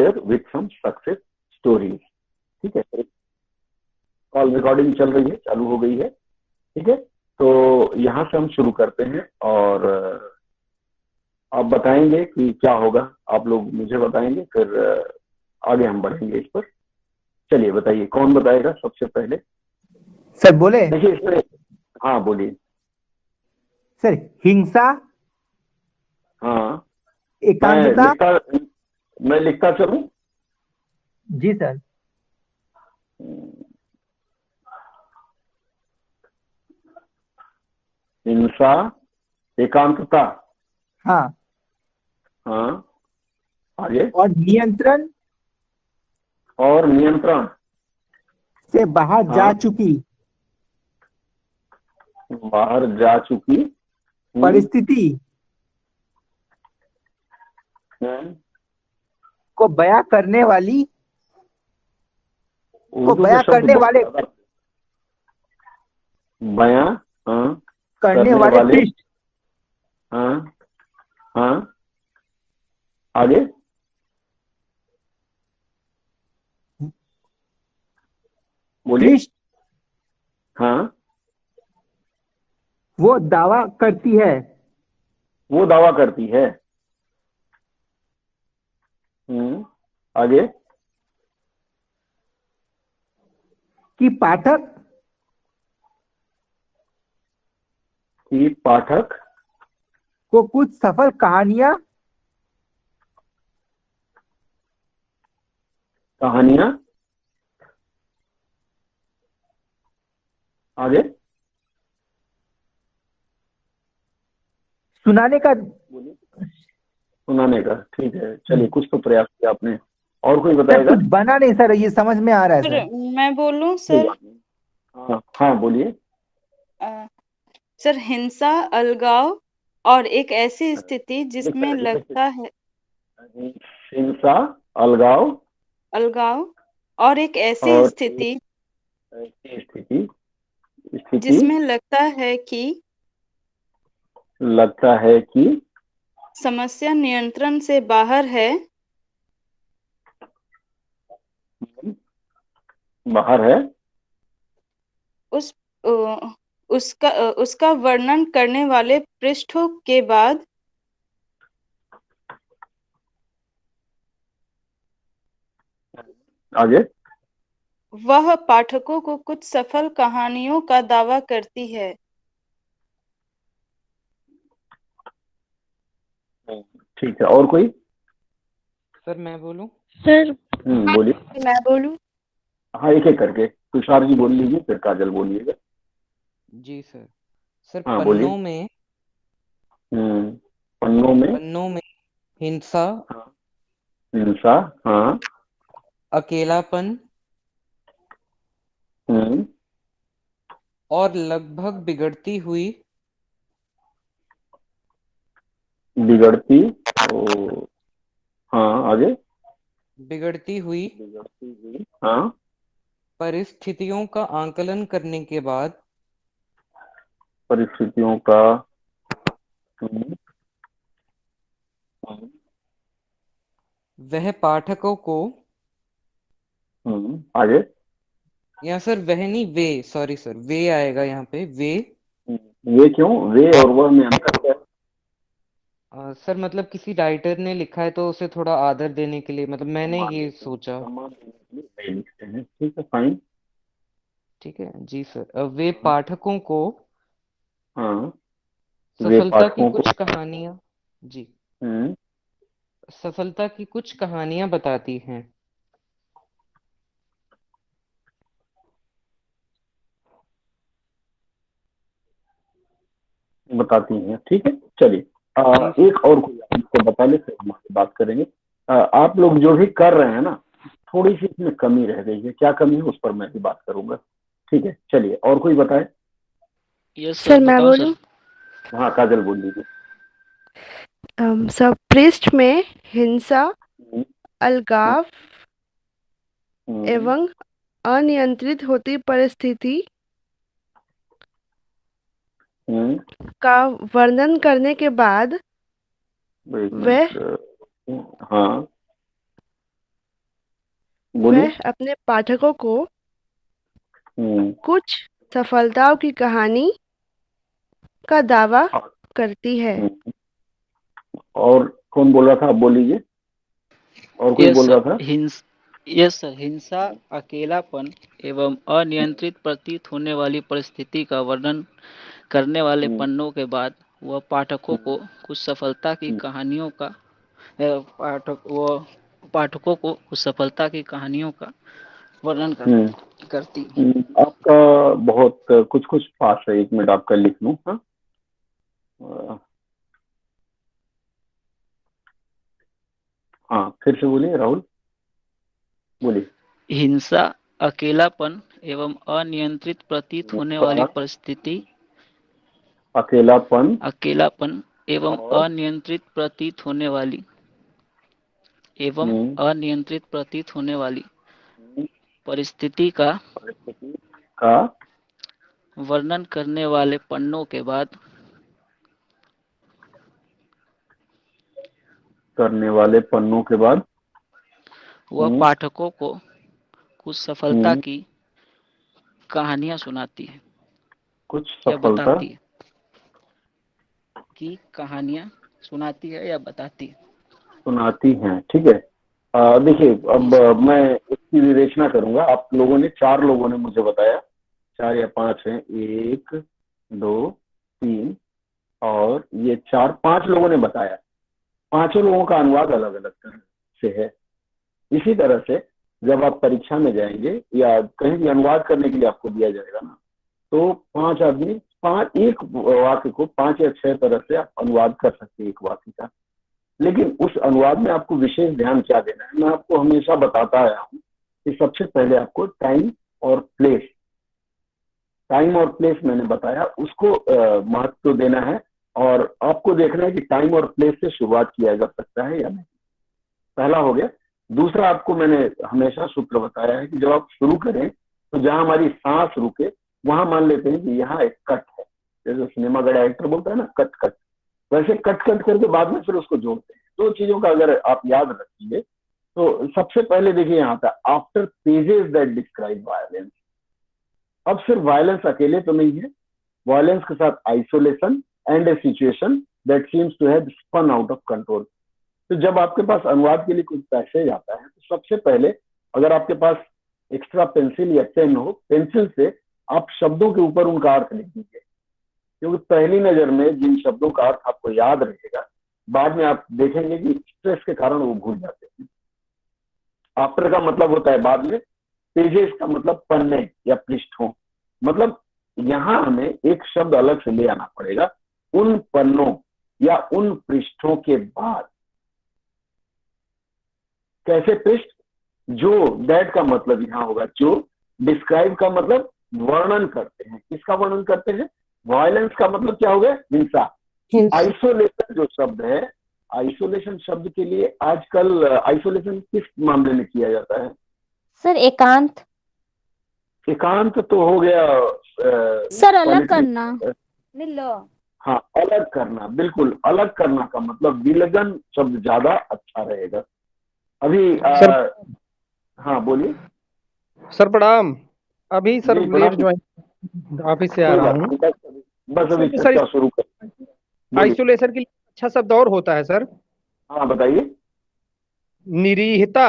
There with some success stories. ठीक है, call recording चल रही है, चालू हो गई है। ठीक है, तो यहाँ से हम शुरू करते हैं और आप बताएंगे कि क्या होगा, आप लोग मुझे बताएंगे, फिर आगे हम बढ़ेंगे इस पर। चलिए बताइए, कौन बताएगा सबसे पहले? सर बोले। देखिए इसमें, हाँ बोलिए। सर हिंसा, हाँ, मैं एकांतता। लिखता मैं लिखता चलूं। जी सर। हिंसा, एकांतता। हाँ। हाँ, आगे। और नियंत्रण और नियंत्रण से बाहर जा हाँ, चुकी बाहर जा चुकी। परिस्थिति हम्म, को बयां करने वाली को उर्दू में बयां शब्द करने बहुत वाले ज्यादा। बयां, हाँ, करने करने वाले वाले। पृष्ठ। हाँ, हाँ, आगे। बोलिए। पृष्ठ हाँ, वो दावा करती है वो दावा करती है। आगे। कि पाठक कि पाठक को कुछ सफल कहानियां कहानियां। आगे। सुनाने का। बोलिए। सुनाने का, ठीक है, चलिए कुछ तो प्रयास किया आपने। और कोई सर बताएगा? कुछ बना नहीं सर, ये समझ में आ रहा है सर सर। मैं बोलूं कोई सर? बात नहीं। हाँ हाँ, बोलिए। अ, सर हिंसा, अलगाव और एक ऐसी स्थिति एक जिसमें सेकंड, एक लगता है सेकंड। हिंसा, अलगाव अलगाव और एक ऐसी और स्थिति ऐसी स्थिति, स्थिति जिसमें लगता है कि लगता है कि समस्या नियंत्रण से बाहर है। बाहर है। उस अ, उसका वर्णन करने वाले पृष्ठों के बाद आगे। वह पाठकों को कुछ सफल कहानियों का दावा करती है। ठीक है, और कोई? सर मैं बोलूं? सर बोलिए। मैं बोलूं? हाँ, एक एक करके तुषार जी बोल लीजिए, फिर काजल बोलिएगा। जी सर। सर हाँ बोलिए। पन्नों में। पन्नों में हिंसा, हाँ, हिंसा। हाँ। अकेलापन हम्म, और लगभग बिगड़ती। ओ, हाँ, आगे। बिगड़ती हुई बिगड़ती हुई। हाँ, परिस्थितियों का आंकलन करने के बाद परिस्थितियों का। हम्म, हम्म, वह पाठकों को, आगे। या सर वह नहीं, वे, सॉरी सर, वे आएगा यहाँ पे, वे। वे क्यों? वे और वह में अंतर क्या है? सर मतलब किसी राइटर ने लिखा है तो उसे थोड़ा आदर देने के लिए, मतलब मैंने सम्मान ये देते हैं, सोचा। सम्मान देने के लिए वे लिखते हैं, ठीक है, फाइन। ठीक है जी सर। वे पाठकों को हाँ, वे सफलता की पाठकों को। कुछ कहानियां, जी, हम्म, सफलता की कुछ कहानियां बताती हैं। बताती हैं, ठीक है, चलिए। जी सर। एक और कोई आपको बता ले, फिर हम आपसे बात करेंगे। आप लोग जो भी कर रहे हैं ना, थोड़ी सी इसमें कमी रह गई है, क्या कमी है उस पर मैं भी बात करूंगा। ठीक है, चलिए, और कोई बताए? यस सर मैं बोलूं? हाँ, काजल बोल लीजिए। सब पृष्ठ में हिंसा, हम्म, हम्म, अलगाव हम्म, एवं अनियंत्रित होती परिस्थिति हम्म, का वर्णन करने के बाद एक वह मिनट। हाँ, बोलिए। वह अपने पाठकों को हम्म। कुछ सफलताओं की कहानी का दावा हाँ, करती है। हम्म। और कौन बोल रहा था, आप बोल लीजिए। और कोई यस बोल सर रहा था? हिंस यस सर हिंसा, अकेलापन एवं अनियंत्रित प्रतीत होने वाली परिस्थिति का वर्णन करने वाले हम्म, पन्नों के बाद वह पाठकों हम्म, को कुछ सफलता की हम्म, कहानियों का पाठकों को कुछ सफलता की कहानियों का वर्णन हम्म, करती है। आपका बहुत कुछ कुछ पास है, 1 मिनट आपका लिख लूं। हाँ, हाँ, फिर से बोलिए राहुल, बोलिए। हिंसा, अकेलापन एवं अनियंत्रित प्रतीत होने वाली परिस्थिति अकेलापन अकेलापन एवं और अनियंत्रित प्रतीत होने वाली एवं हम्म, अनियंत्रित प्रतीत होने वाली परिस्थिति का परिस्थिति का वर्णन करने वाले पन्नों के बाद करने वाले पन्नों के बाद वह हम्म, पाठकों को कुछ सफलता हम्म, की कहानियां सुनाती है कुछ या सफलता बताती है कि कहानियां सुनाती है या बताती है। सुनाती हैं, ठीक है। देखिए, जी अब सर। मैं इसकी विवेचना करूंगा। आप लोगों ने, 4 लोगों ने मुझे बताया, 4 या 5 हैं, 1, 2, 3, और ये 4, 5 लोगों ने बताया। 5 लोगों का अनुवाद अलग अलग तरह से है। इसी तरह से जब आप परीक्षा में जाएंगे या कहीं भी अनुवाद करने के लिए आपको दिया जाएगा ना, तो 5 आदमी, 1 वाक्य को 5 या 6 तरह से आप अनुवाद कर सकते हैं, एक वाक्य का। लेकिन उस अनुवाद में आपको विशेष ध्यान क्या देना है, मैं आपको हमेशा बताता आया हूँ कि सबसे पहले आपको टाइम और प्लेस मैंने बताया, उसको महत्व देना है। और आपको देखना है कि टाइम और प्लेस से शुरुआत किया जा सकता है या नहीं। पहला हो गया। दूसरा, आपको मैंने हमेशा सूत्र बताया है कि जब आप शुरू करें तो जहां हमारी सांस रुके वहां मान लेते हैं कि यहाँ एक कट है। जैसे सिनेमा का डायरेक्टर बोलता है ना, कट कट, वैसे कट कट करके बाद में फिर उसको जोड़ते हैं। 2 चीजों का अगर आप याद रखेंगे तो सबसे पहले देखिए यहाँ था, after pages that describe violence. अब सिर्फ वायलेंस अकेले तो नहीं है, वायलेंस के साथ isolation and a situation that seems to have spun out of control. तो जब आपके पास अनुवाद के लिए कुछ पैसेज आता है तो सबसे पहले, अगर आपके पास एक्स्ट्रा पेंसिल या पेन हो, पेंसिल से आप शब्दों के ऊपर उनका अर्थ लिख दीजिए। क्योंकि पहली नजर में जिन शब्दों का अर्थ आपको याद रहेगा, बाद में आप देखेंगे कि स्ट्रेस के कारण वो भूल जाते हैं। आफ्टर का मतलब होता है बाद में, पेजेस का मतलब पन्ने या पृष्ठों। मतलब यहां हमें एक शब्द अलग से ले आना पड़ेगा, उन पन्नों या उन पृष्ठों के बाद। कैसे पृष्ठ? जो, दैट का मतलब यहां होगा जो, डिस्क्राइब का मतलब वर्णन करते हैं। किसका वर्णन करते हैं? वायलेंस का मतलब क्या हो गया? हिंसा। आइसोलेशन जो शब्द है, आइसोलेशन शब्द के लिए आजकल आइसोलेशन किस मामले में किया जाता है? सर एकांत। एकांत तो हो गया सर अलग सॉलिटरी। करना। मिलो। हाँ, अलग करना, बिल्कुल अलग करना का मतलब विलगन शब्द ज्यादा अच्छा रहेगा। अभी सर हाँ बोलिए। सर प्रणाम। अभी सर जी लेट प्रणाम। ज्वाइन ऑफिस से आ कोई रहा बात हूँ। नहीं, बस अभी सर चर्चा शुरू कर, बोलिए। आइसोलेशन के लिए अच्छा शब्द और होता है सर, हाँ बताइए। निरीहता।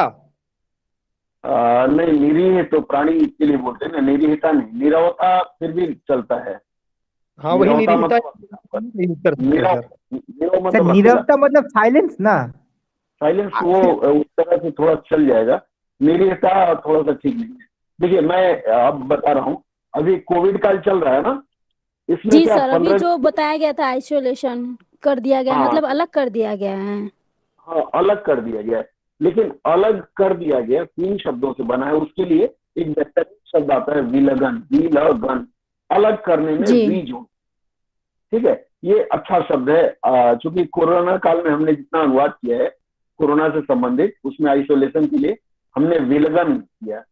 नहीं, निरीह तो प्राणी के लिए बोलते हैं ना, निरीहता नहीं, नीरवता फिर भी चलता है। हाँ वही नीरवता निरीहता मतलब यूज कर सकते हैं नीरव, सर। नीरव सर मतलब अकेला। नीरवता मतलब साइलेंस ना। साइलेंस वो उस तरह से थोड़ा चल जाएगा। निरीहता थोड़ा सा ठीक नहीं है। देखिए, मैं अब बता रहा हूँ, अभी कोविड काल चल रहा है ना, इसमें जी क्या सर, अभी 15। जो बताया गया था आइसोलेशन कर दिया गया, हाँ, मतलब अलग कर दिया गया है। हाँ, अलग कर दिया गया है। लेकिन अलग कर दिया गया 3 शब्दों से बना है, उसके लिए एक बेहतरीन शब्द आता है विलगन। विलगन, अलग करने में जी वी जो, ठीक है, ये अच्छा शब्द है। चूंकि कोरोना काल में हमने जितना अनुवाद किया है कोरोना से संबंधित, उसमें आइसोलेशन के लिए हमने विलगन किया।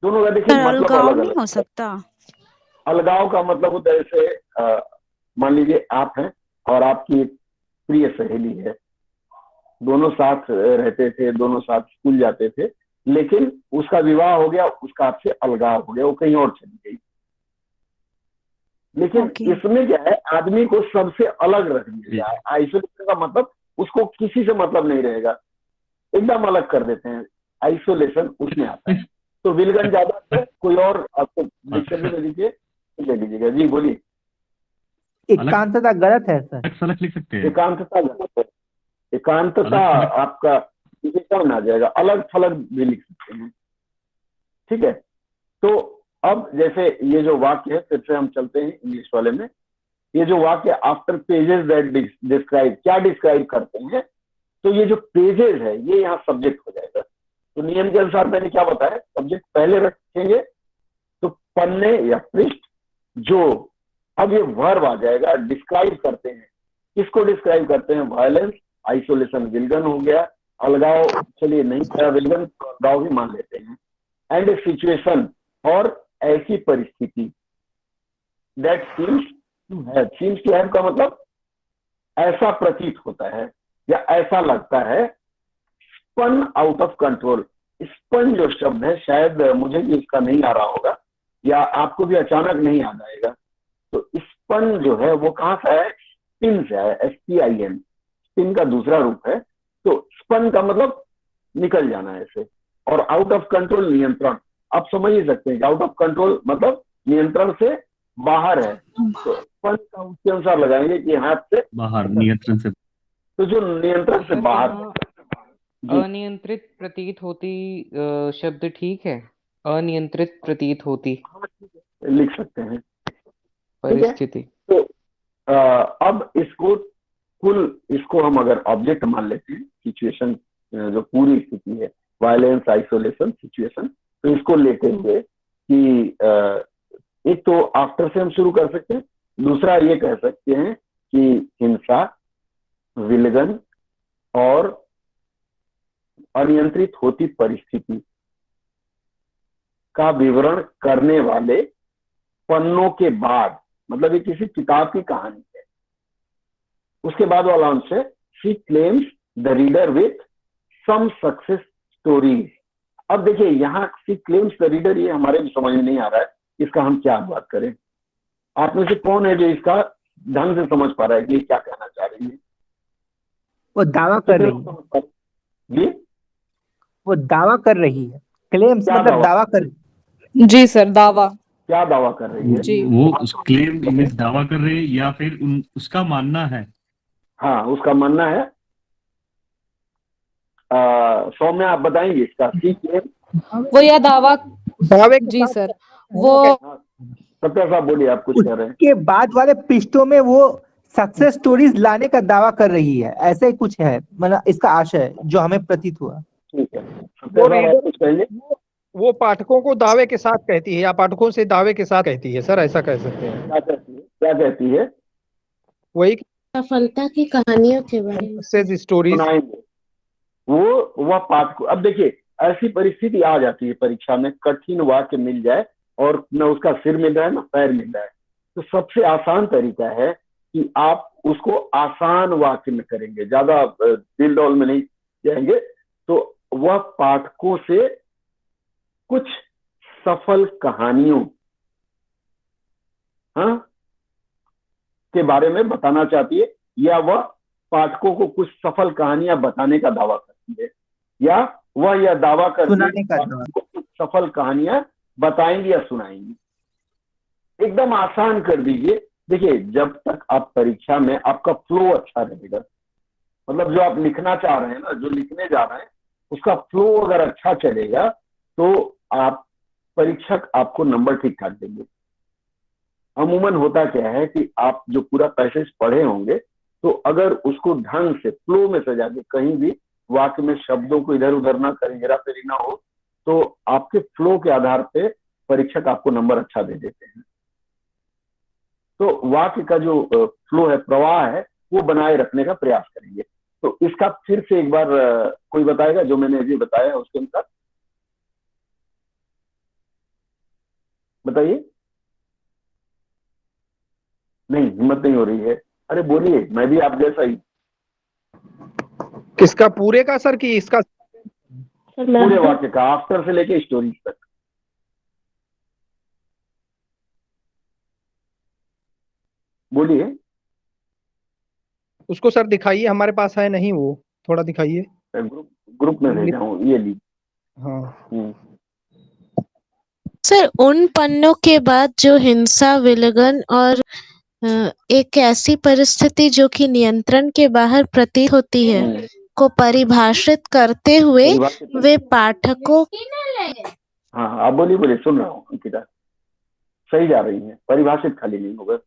दोनों का देखिए मतलब अलगाव अलग नहीं अलग हो है। सकता? अलगाव का मतलब होता है, जैसे मान लीजिए आप हैं और आपकी एक प्रिय सहेली है, दोनों साथ रहते थे, दोनों साथ स्कूल जाते थे, लेकिन उसका विवाह हो गया, उसका आपसे अलगाव हो गया, वो कहीं और चली गई। लेकिन ओके। इसमें क्या है, आदमी को सबसे अलग रख दिया गया है। आइसोलेशन का मतलब उसको किसी से मतलब नहीं रहेगा, एकदम अलग कर देते हैं, आइसोलेशन उसमें आता है। तो विलगन ज्यादा है, कोई और आपको डिक्शनरी में दीजिए, ले लीजिएगा। जी बोलिए। एकांतता गलत है सर। अलग लिख सकते हैं। एकांतता गलत है। एकांतता अलग- आपका कौन आ जाएगा, अलग थलग भी लिख सकते हैं। ठीक है, तो अब जैसे ये जो वाक्य है, फिर से हम चलते हैं इंग्लिश वाले में। ये जो वाक्य आफ्टर पेजेस दैट डिस्क्राइब, क्या डिस्क्राइब करते हैं, तो ये जो पेजेस है ये यहाँ सब्जेक्ट हो जाएगा। तो नियम के अनुसार मैंने क्या बताया, सब्जेक्ट पहले रखेंगे तो पन्ने या पृष्ठ, जो अब ये वर्ब आ जाएगा, डिस्क्राइब करते हैं। किसको डिस्क्राइब करते हैं, वायलेंस, आइसोलेशन विलगन हो गया, अलगाव चलिए नहीं था, विलगन अलगाव भी मान लेते हैं, एंड सिचुएशन, और ऐसी परिस्थिति, that seems to have, seems to have का मतलब ऐसा प्रतीत होता है या ऐसा लगता है, spun out of control. Spun जो शब्द है, शायद मुझे भी इसका नहीं आ रहा होगा या आपको भी अचानक नहीं याद आएगा। तो स्पन जो है वो कहाँ से है, स्पिन से है, SPIN, स्पिन का दूसरा रूप है। तो स्पन का मतलब निकल जाना ऐसे, और आउट ऑफ कंट्रोल नियंत्रण। आप समझ ही सकते हैं कि आउट ऑफ कंट्रोल मतलब नियंत्रण से बाहर है। तो स्पन का उसके अनुसार लगाएंगे कि हाथ से बाहर, नियंत्रण से। तो जो नियंत्रण से सर बाहर यहाँ जी। अनियंत्रित प्रतीत होती शब्द ठीक है, अनियंत्रित प्रतीत होती लिख सकते हैं। परिस्थिति। तो अब इसको इसको हम अगर ऑब्जेक्ट मान लेते हैं, सिचुएशन जो पूरी स्थिति है, वायलेंस, आइसोलेशन, सिचुएशन, तो इसको लेते हुए कि एक तो आफ्टर से हम शुरू कर सकते हैं, दूसरा ये कह सकते हैं कि हिंसा, विलगन और अनियंत्रित होती परिस्थिति का विवरण करने वाले पन्नों के बाद, मतलब ये किसी किताब की कहानी है, उसके बाद वाला अंश है, she claims the reader with some success stories. अब देखिए यहाँ शी क्लेम्स द रीडर, ये हमारे भी समझ में नहीं आ रहा है, इसका हम क्या बात करें। आप में से कौन है जो इसका ढंग से समझ पा रहा है कि ये क्या कहना चाह रही है? वो दावा कर रही है। जी, वो दावा कर रही है। क्लेम्स क्या मतलब दावा? दावा कर। जी सर, दावा। क्या दावा कर रही है? जी। वो क्लेम मीन्स दावा कर रहे हैं या फिर उसका मानना है। हाँ, उसका मानना है। सौम्या आप बताएंगे इसका, शी क्लेम। वो यह दावा। दावे के जी साथ सर, वो सत्या साहब बोलिए, आप कुछ कह रहे हैं। के बाद वाले पृष्ठों में वो सक्सेस स्टोरीज लाने का दावा कर रही है, ऐसे ही कुछ है, मतलब इसका आशय जो हमें प्रतीत हुआ। ठीक है, सत्या साहब आप कुछ कहेंगे। वो पाठकों को दावे के साथ कहती है या पाठकों से दावे के साथ कहती है सर, ऐसा कह सकते हैं। क्या कहती है, क्या कहती है? वही सफलता की कहानियों के बारे में। Success stories. सुनाएंगे वह पाठ को। अब देखिए ऐसी परिस्थिति आ जाती है परीक्षा में, कठिन वाक्य मिल जाए और न उसका सिर मिल रहा है न पैर मिल रहा है, तो सबसे आसान तरीका है कि आप उसको आसान वाक्य में करेंगे, ज्यादा दिल डोल में नहीं जाएंगे। तो वह पाठकों से कुछ सफल कहानियों के बारे में बताना चाहती है, या वह पाठकों को कुछ सफल कहानियां बताने का दावा करती है, या वह यह दावा करती सुनाने का है दावा। कुछ सफल कहानियां बताएंगी या सुनाएंगी। एकदम आसान कर दीजिए। देखिए जब तक आप परीक्षा में आपका फ्लो अच्छा रहेगा, मतलब जो आप लिखना चाह रहे हैं ना, जो लिखने जा रहे हैं, उसका फ्लो अगर अच्छा चलेगा तो आप परीक्षक आपको नंबर ठीक ठाक देंगे। अमूमन होता क्या है कि आप जो पूरा पैसेज पढ़े होंगे, तो अगर उसको ढंग से फ्लो में सजा के, कहीं भी वाक्य में शब्दों को इधर उधर ना करें, हेरा फेरी ना हो, तो आपके फ्लो के आधार पे परीक्षक आपको नंबर अच्छा दे देते हैं। तो वाक्य का जो फ्लो है, प्रवाह है, वो बनाए रखने का प्रयास करेंगे। तो इसका फिर से एक बार कोई बताएगा जो मैंने अभी बताया उसके अनुसार, बताइए। नहीं, हिम्मत नहीं हो रही है। अरे बोलिए, मैं भी आप जैसा ही। किसका, पूरे का सर कि इसका? पूरे वाक्य का, आफ्टर से लेके स्टोरी तक। बोलिए। उसको सर दिखाइए, हमारे पास है नहीं वो, थोड़ा दिखाइए। ग्रुप में भेजा हूँ, ये ली। हाँ सर, उन पन्नों के बाद जो हिंसा, विलगन और एक ऐसी परिस्थिति जो कि नियंत्रण के बाहर प्रतीत होती है को परिभाषित करते हुए वे पाठकों हाँ आप बोलिए बोलिए, सुन रहा हूँ अंकिता, सही जा रही है, परिभाषित खाली नहीं होगा।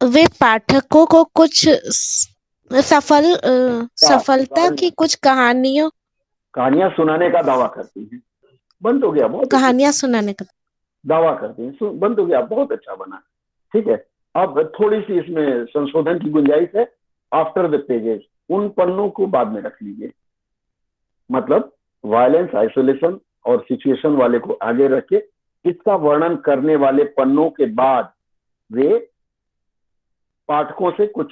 वे पाठकों को कुछ सफलता की कुछ कहानियां सुनाने का दावा करती हैं। बंद हो गया, बहुत कहानियां सुनाने का दावा करती हैं। बंद हो गया, बहुत अच्छा बना। ठीक है, अब थोड़ी सी इसमें संशोधन की गुंजाइश है। आफ्टर द पेजेस, उन पन्नों को बाद में रख लीजिए। मतलब वायलेंस, आइसोलेशन और सिचुएशन वाले को आगे रखे, इसका वर्णन करने वाले पन्नों के बाद वे पाठकों से कुछ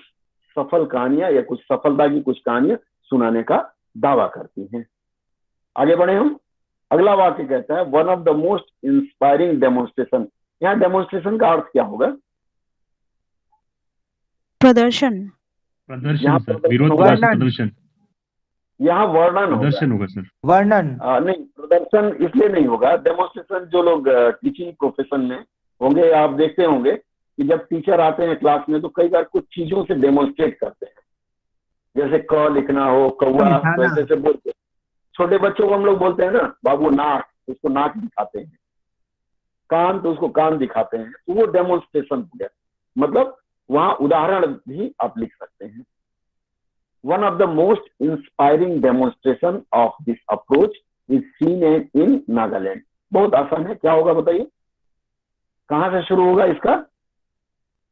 सफल कहानियां या कुछ सफलता की कुछ कहानियां सुनाने का दावा करती हैं। आगे बढ़े हम। अगला वाक्य कहता है one of the most inspiring demonstration. यहाँ डेमोन्स्ट्रेशन का अर्थ क्या होगा? प्रदर्शन। प्रदर्शन सर, विरोधाभास प्रदर्शन। यहाँ वर्णन प्रदर्शन होगा सर। वर्णन नहीं, प्रदर्शन इसलिए नहीं होगा। डेमोन्स्ट्रेशन जो लोग टीचिंग प्रोफेशन में होंगे, आप देखते होंगे कि जब टीचर आते हैं क्लास में तो कई बार कुछ चीजों से डेमोन्स्ट्रेट करते हैं, जैसे क लिखना हो, कौवा, वैसे से बोलते हैं। छोटे बच्चों को हम लोग बोलते हैं ना, बाबू नाक, उसको नाक दिखाते हैं, कान तो उसको कान दिखाते हैं, तो वो डेमोन्स्ट्रेशन हो गया। मतलब वहां उदाहरण भी आप लिख सकते हैं। One of the most inspiring demonstration of this approach is seen in Nagaland. बहुत आसान है, क्या होगा बताइए? कहां से शुरू होगा इसका?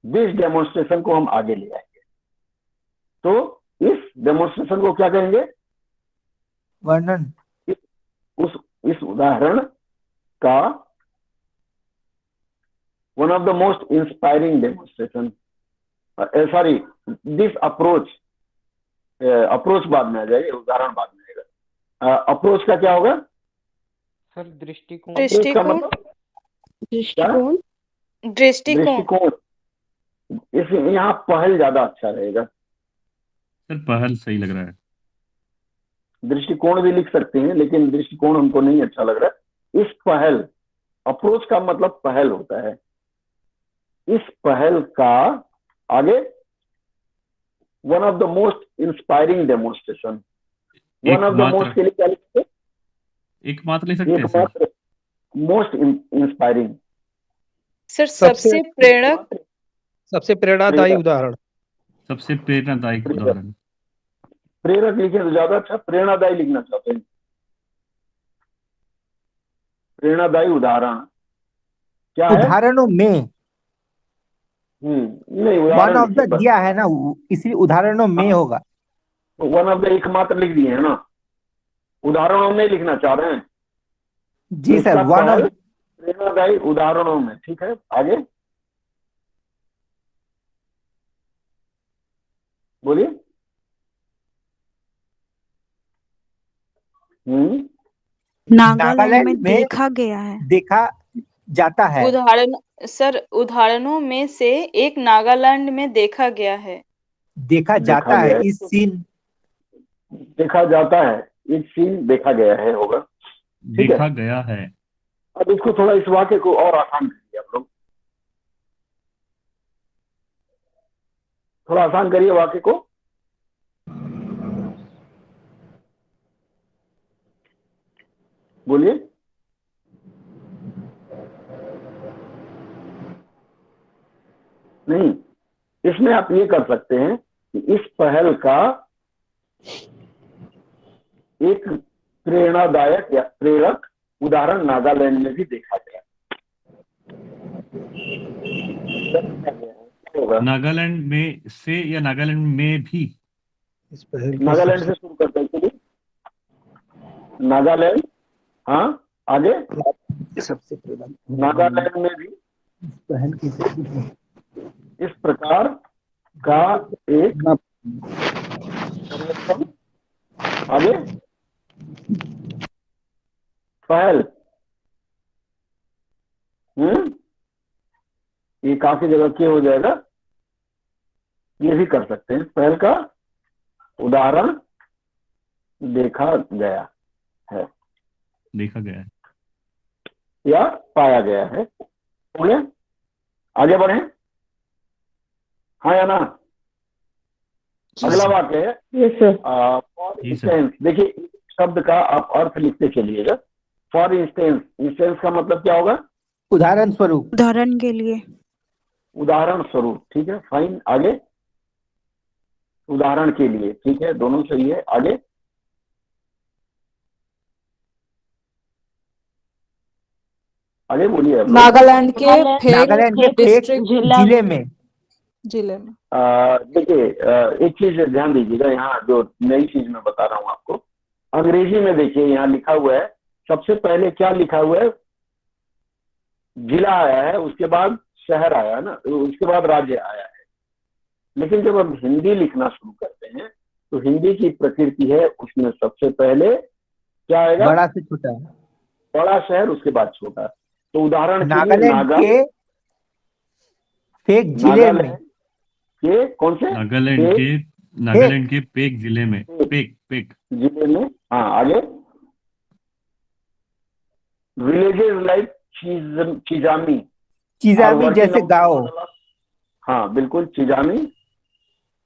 दिस डेमोन्स्ट्रेशन को हम आगे ले आएंगे, तो इस डेमोन्स्ट्रेशन को क्या कहेंगे? वर्णन। इस उदाहरण का one of the most inspiring demonstration, sorry this approach, approach बाद में आ जाएगी, उदाहरण बाद में आएगा। अप्रोच का क्या होगा सर? दृष्टिकोण। दृष्टिकोण। दृष्टिकोण। दृष्टिकोण। इस यहाँ पहल ज्यादा अच्छा रहेगा। सर पहल सही लग रहा है। दृष्टिकोण भी लिख सकते हैं, लेकिन दृष्टिकोण हमको नहीं अच्छा लग रहा है। इस पहल, अप्रोच का मतलब पहल होता है। इस पहल का आगे one of the most inspiring demonstration. One of the most के लिए क्या लिखते हैं? एकमात्र ले सकते हैं सर। मोस्ट इंस्पायरिंग सर सबसे प्रेरक, सबसे प्रेरणादायी उदाहरण। सबसे प्रेरणादायक उदाहरण। प्रेरक लिखे तो ज्यादा अच्छा, प्रेरणादायी लिखना चाहते हैं। प्रेरणादायी उदाहरण क्या है? उदाहरणों में नहीं, वन ऑफ द दिया है ना, इसी उदाहरणों में होगा। वन ऑफ द एकमात्र लिख दिए है ना, उदाहरणों में लिखना चाह रहे हैं। जी सर, वन ऑफ प्रेरणादायी उदाहरणों में। ठीक है, आगे बोलिए। नागालैंड में देखा जाता है। उदाहरणों में से एक नागालैंड में देखा गया है। देखा जाता है इस सीन। देखा जाता है इस सीन, देखा गया है होगा। देखा गया है। अब इसको थोड़ा, इस वाक्य को और आसान करिए आप लोग, थोड़ा आसान करिए वाक्य को। बोलिए। नहीं, इसमें आप ये कर सकते हैं कि इस पहल का एक प्रेरणादायक या प्रेरक उदाहरण नागालैंड में भी देखा गया। नागालैंड में से या नागालैंड में भी? नागालैंड से शुरू करते हैं। चलिए, नागालैंड, हाँ आगे। सबसे नागालैंड में भी पहल की इस प्रकार का एक आगे पहल, ये काफी जगह के हो जाएगा, ये भी कर सकते हैं। पहल का उदाहरण देखा गया है, देखा गया है। या पाया गया है। हो गया, आगे बढ़े। हाँ या ना? अगला वाक्य है फॉर जी सर। इंस्टेंस। देखिए शब्द का आप अर्थ लिखते चलिएगा। फॉर इंस्टेंस, इंस्टेंस का मतलब क्या होगा? उदाहरण स्वरूप। उदाहरण के लिए। उदाहरण स्वरूप, ठीक है, फाइन। आगे उदाहरण के लिए, ठीक है, दोनों सही है। आगे आगे बोलिए। नागालैंड के फेक नागालैंड के फेक डिस्ट्रिक्ट जिले में। जिले में। देखिए एक चीज ध्यान दीजिएगा, यहाँ जो नई चीज मैं बता रहा हूँ आपको, अंग्रेजी में देखिए यहाँ लिखा हुआ है, सबसे पहले क्या लिखा हुआ है? जिला आया है, उसके बाद शहर आया ना, उसके बाद राज्य आया है। लेकिन जब हम हिंदी लिखना शुरू करते हैं तो हिंदी की प्रकृति है, उसमें सबसे पहले क्या आएगा? बड़ा से छोटा। बड़ा शहर, उसके बाद छोटा। तो उदाहरण के लिए नागालैंड के फेक जिले में। के कौन से? नागालैंड के पेक जिले में। पेक जिले में। हाँ, आगे विलेजेस लाइक चिजामी। चिजामी जैसे गांव। हाँ बिल्कुल, चिजामी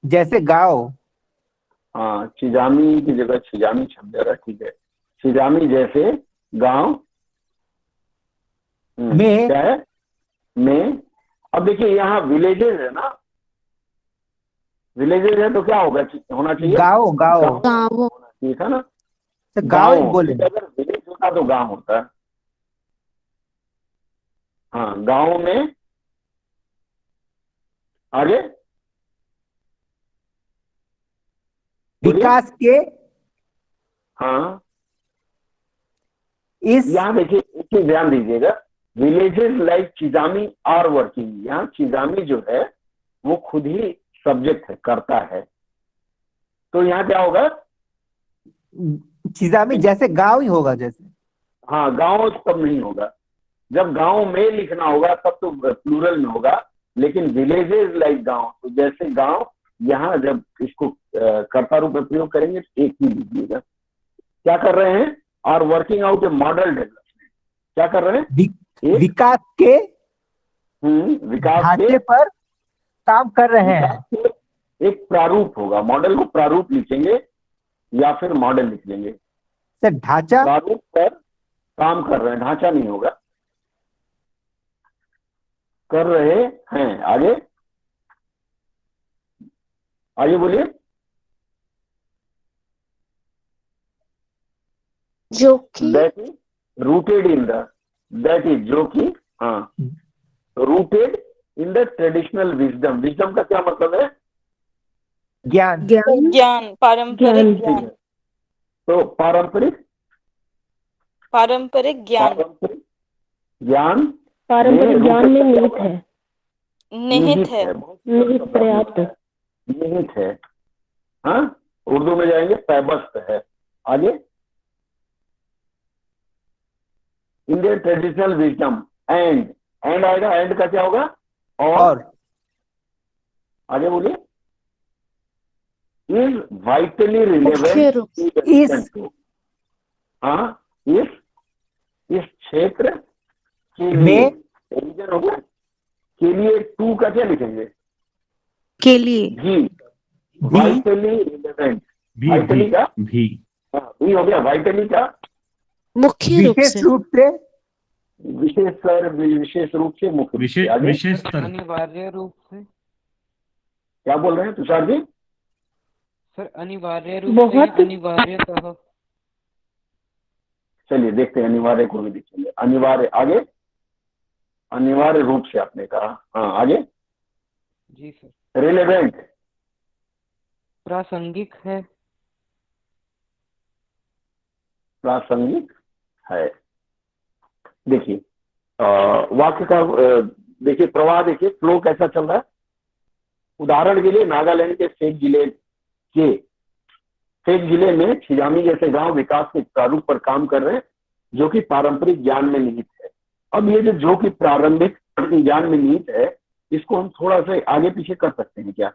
जैसे गांव। हाँ, चिजामी की जगह चिजामी छप जाएगा, ठीक है। चिजामी जैसे गांव में। क्या है? में। अब देखिए यहाँ विलेजेस है ना, विलेजेस है तो क्या होगा? होना चाहिए गांव। गाँव। ठीक है ना, गांव ही बोले। अगर विलेज होता तो गांव होता। हाँ, गांव में। आगे विकास के। हाँ, इस यहाँ देखिए एक चीज ध्यान दीजिएगा, villages like Chizami are working. यहाँ चिजामी जो है वो खुद ही सब्जेक्ट है, करता है। तो यहाँ क्या होगा? चिजामी जैसे गांव ही होगा। जैसे हाँ, गांव तब नहीं होगा, जब गांव में लिखना होगा तब तो प्लूरल में होगा। लेकिन विलेजेस लाइक गांव, तो जैसे गांव, यहाँ जब इसको कर्ता रूप में प्रयोग करेंगे तो एक ही लीजिएगा। क्या कर रहे हैं? और वर्किंग आउट ए मॉडल डेवलपमेंट। क्या कर रहे हैं? विकास के विकास ढांचे पर काम कर रहे हैं। एक प्रारूप होगा, मॉडल को प्रारूप लिखेंगे या फिर मॉडल लिख लेंगे। सर ढांचा। प्रारूप पर काम कर रहे हैं, ढांचा नहीं होगा। कर रहे हैं। आगे आगे बोलिए। जो कि that is rooted in the, that is जो कि, हाँ, rooted in the traditional wisdom. Wisdom का क्या मतलब है? ज्ञान। ज्ञान, पारंपरिक ठीक है, तो पारंपरिक ज्ञान। पारंपरिक ज्ञान पारंपरिक ज्ञान में निहित है। निहित है। निहित पर्याप्त। निहित है। हाँ, उर्दू में जाएंगे पैबस्त है। आगे इंडियन ट्रेडिशनल विजडम। एंड आएगा, एंड का क्या होगा? और आगे बोलिए। इज वाइटली मुख्य रूप रिलेवेंट। हाँ, इस क्षेत्र के लिए रीजन होगा। के लिए टू का क्या लिखेंगे? के लिए भी। Vitally relevant. वाइटली का भी हो गया। वाइटली का मुख्य रूप से। विशेष रूप से मुख्य। विशेषतर। अनिवार्य रूप से। क्या बोल रहे हैं तुषार जी? सर अनिवार्य रूप से, अनिवार्यतः। चलिए देखते हैं, अनिवार्य को भी लिखेंगे। अनिवार्य। आगे अनिवार्य रूप से आपने कहा। हाँ, आगे जी सर। रिलेवेंट प्रासंगिक है। प्रासंगिक है। देखिए वाक्य का देखिए प्रवाह, देखिए फ्लो कैसा चल रहा है। उदाहरण के लिए नागालैंड के फेक जिले के एक जिले में छिजामी जैसे गांव विकास के प्रारूप पर काम कर रहे हैं जो कि पारंपरिक ज्ञान में निहित है। अब ये जो कि प्रारंभिक ज्ञान में निहित है, इसको हम थोड़ा सा आगे पीछे कर सकते हैं क्या?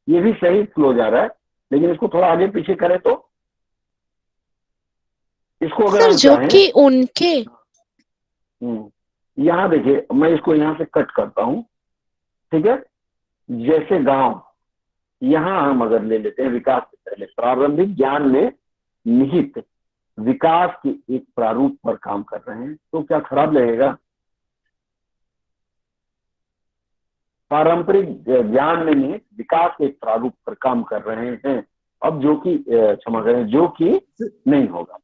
ये भी सही फ्लो जा रहा है, लेकिन इसको थोड़ा आगे पीछे करें तो इसको अगर सर हम जो चाहें, कि उनके यहाँ देखिए, मैं इसको यहाँ से कट करता हूं, ठीक है। जैसे गांव, यहाँ हम अगर ले लेते हैं विकास से पहले प्रारंभिक ज्ञान में निहित विकास के एक प्रारूप पर काम कर रहे हैं, तो क्या खराब लगेगा? पारंपरिक ज्ञान में निहित विकास के एक प्रारूप पर काम कर रहे हैं। अब जो कि क्षमा करें, जो कि नहीं होगा,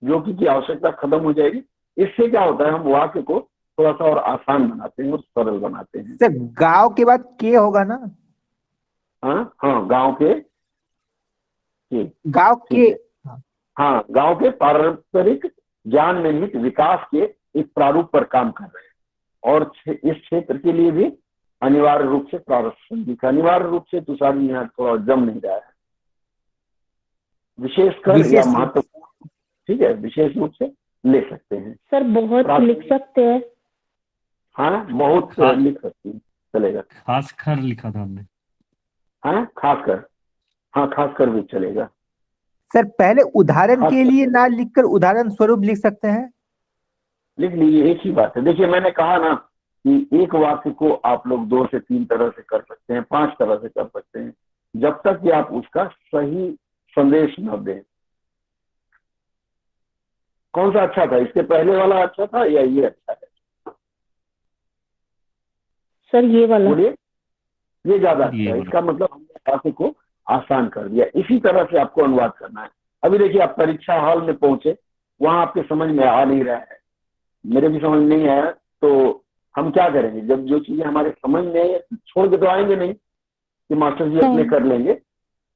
जो कि की आवश्यकता खत्म हो जाएगी। इससे क्या होता है, हम वाक्य को थोड़ा सा और आसान बनाते हैं और सरल बनाते हैं। सर गांव के बाद के होगा ना? हाँ, गांव के गांव के, हाँ, गांव के पारंपरिक ज्ञान में निहित विकास के एक प्रारूप पर काम कर रहे हैं। और इस क्षेत्र के लिए भी अनिवार्य रूप से प्रासंगिक, अनिवार्य रूप से तुषार जी यहाँ थोड़ा जम नहीं रहा है, विशेषकर या महत्वपूर्ण, ठीक है, विशेष रूप से ले सकते हैं। सर बहुत लिख सकते हैं। हाँ, बहुत लिख सकते हैं, चलेगा। खासकर लिखा था हमने। हाँ, खासकर, हाँ खासकर भी चलेगा। सर पहले उदाहरण के लिए ना लिखकर उदाहरण स्वरूप लिख सकते हैं। लिख लीजिए, एक ही बात है। देखिए मैंने कहा ना कि एक वाक्य को आप लोग 2 से 3 तरह से कर सकते हैं, 5 तरह से कर सकते हैं, जब तक कि आप उसका सही संदेश न दें। कौन सा अच्छा था, इसके पहले वाला अच्छा था या ये अच्छा है? सर ये वाला। बोलिए, ये ज्यादा अच्छा है। इसका मतलब हमने वाक्य को आसान कर दिया। इसी तरह से आपको अनुवाद करना है। अभी देखिए, आप परीक्षा हॉल में पहुंचे, वहां आपके समझ में आ नहीं रहा है, मेरे भी समझ नहीं आया, तो हम क्या करेंगे? जब जो चीजें हमारे समझ में आए, छोड़ के तो आएंगे नहीं कि मास्टर जी अपने कर लेंगे,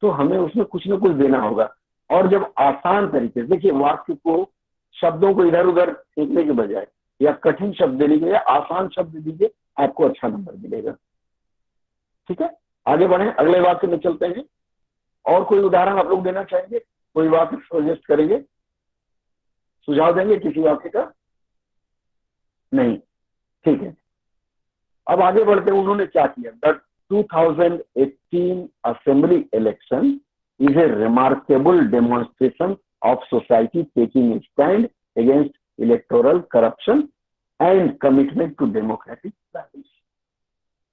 तो हमें उसमें कुछ ना कुछ देना होगा। और जब आसान तरीके से, देखिए वाक्य को, शब्दों को इधर उधर फेंकने के बजाय या कठिन शब्द देने के बजाय आसान शब्द दीजिए, आपको अच्छा नंबर मिलेगा। ठीक है, आगे बढ़े, अगले वाक्य में चलते हैं। और कोई उदाहरण आप लोग देना चाहेंगे? कोई वाक्य सजेस्ट करेंगे, सुझाव देंगे किसी वाक्य का? नहीं, ठीक है। अब आगे बढ़ते हैं, उन्होंने क्या किया। The 2018 assembly election is a remarkable demonstration of society taking stand against electoral corruption and commitment to democratic values.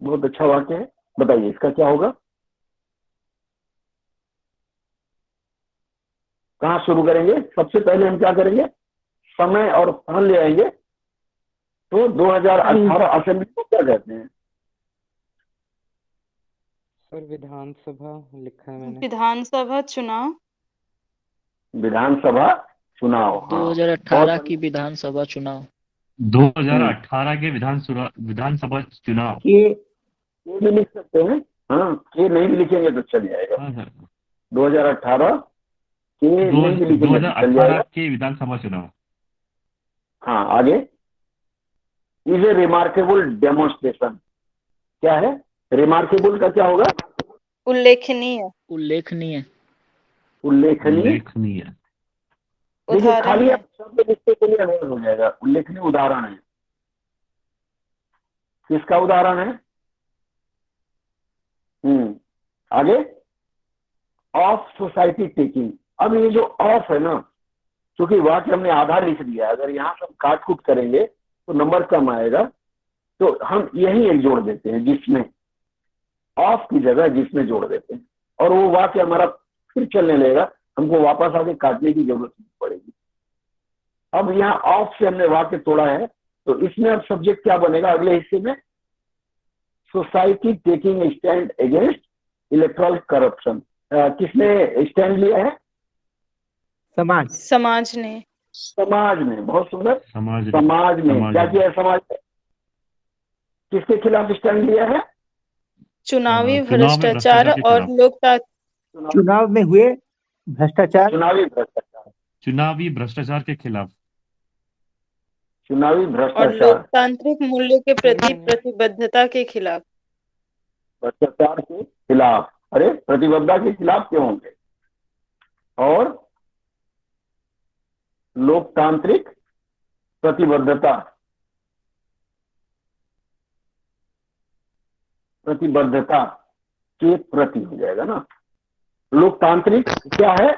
बहुत अच्छा वाक्य है, बताइए इसका क्या होगा? कहाँ शुरू करेंगे? सबसे पहले हम क्या करेंगे, समय और स्थान ले आएंगे। तो 2018 असेंबली को क्या कहते हैं? सर विधानसभा लिखा है मैंने। विधानसभा चुनाव। विधानसभा चुनाव, 2018 की विधानसभा चुनाव। 2018 के विधानसभा चुनाव। ये भी लिख सकते हैं, हाँ, ये नहीं भी लिखेंगे तो चल जाएगा। हाँ सर, 2018 के नहीं भी लिखेंगे तो चल 2018 जाएगा। के विधानसभा चुनाव। हाँ, आगे। इज ए रिमार्केबल डेमोन्स्ट्रेशन, क्या है? रिमार्केबल का क्या होगा? उल्लेखनीय। उल्लेखनीय। उल्लेखनीय। उल्लेखनीय। देखिए, उदाहरण खाली है। आप शब्द लिखते के लिए नहीं हो जाएगा। उल्लेखनीय उदाहरण है, किसका उदाहरण है? आगे, ऑफ सोसाइटी टेकिंग। अब ये जो ऑफ है ना, क्योंकि वाक्य हमने आधा लिख दिया, अगर यहाँ से हम काट कूट करेंगे तो नंबर कम आएगा, तो हम यही एक जोड़ देते हैं जिसमें, ऑफ की जगह जिसमें जोड़ देते हैं, और वो वाक्य हमारा फिर चलने लगेगा, हमको वापस आके काटने की जरूरत नहीं पड़ेगी। अब यहाँ ऑफ से हमने वाक्य तोड़ा है, तो इसमें अब सब्जेक्ट क्या बनेगा अगले हिस्से में? Society taking stand against electoral corruption. किसने स्टैंड लिया है? समाज। समाज ने। समाज ने, बहुत सुंदर। समाज ने क्या किया है? समाज ने किसके खिलाफ स्टैंड लिया है? चुनावी चुनाव में भ्रष्टाचार के और खिलाफ। लोकतांत्रिक। चुनाव में हुए भ्रष्टाचार। चुनावी भ्रष्टाचार। चुनावी भ्रष्टाचार के खिलाफ। चुनावी और भ्रष्टाचार, लोकतांत्रिक मूल्य के प्रति प्रतिबद्धता के खिलाफ। भ्रष्टाचार के खिलाफ। अरे, प्रतिबद्धता के खिलाफ क्यों होंगे? और लोकतांत्रिक प्रतिबद्धता प्रतिबद्धता के प्रति हो जाएगा ना। लोकतांत्रिक क्या है?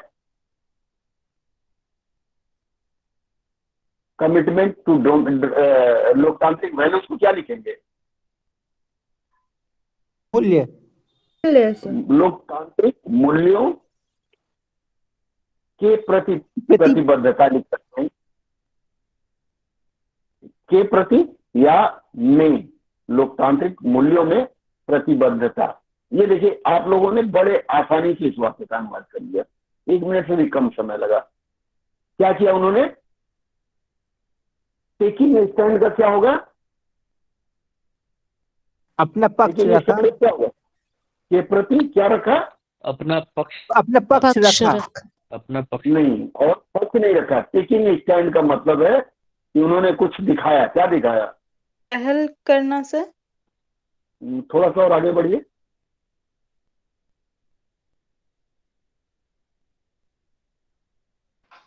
कमिटमेंट टू लोकतांत्रिक वैल्यूज को क्या लिखेंगे? मूल्य। लोकतांत्रिक मूल्यों के प्रति प्रतिबद्धता लिख सकते हैं। के प्रति या में, लोकतांत्रिक मूल्यों में प्रतिबद्धता। ये देखिए आप लोगों ने बड़े आसानी से इस वाक्य का अनुवाद कर लिया, 1 मिनट से भी कम समय लगा। क्या किया उन्होंने? टेकिंग स्टैंड का क्या होगा? अपना पक्ष रखा। क्या होगा? के प्रति क्या रखा? अपना पक्ष अपना पक्ष रखा। अपना पक्ष नहीं, और पक्ष नहीं रखा। टेकिंग स्टैंड का मतलब है कि उन्होंने कुछ दिखाया। क्या दिखाया? पहल करना सर। थोड़ा सा और आगे बढ़िए।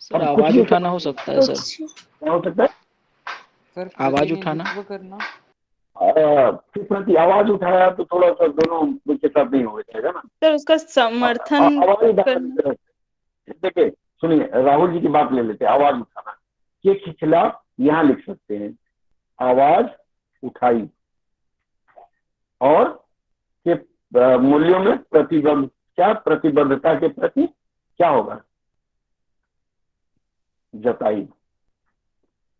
सर आवाज उठाना हो सकता है सर। क्या हो सकता है? सर आवाज उठाना। प्रतिनिधित्व करना। के प्रति आवाज उठाया तो थोड़ा सा दोनों के साथ नहीं हो जाएगा ना। सर उसका समर्थन आवाज उठाना करना। देखिए सुनिए, राहुल जी की बात ले लेते हैं। आवाज उठाना के खिलाफ यहाँ लिख सकते हैं आवाज उठाई, और के मूल्यों में प्रतिबद्ध, क्या प्रतिबद्धता के प्रति क्या होगा? जताई।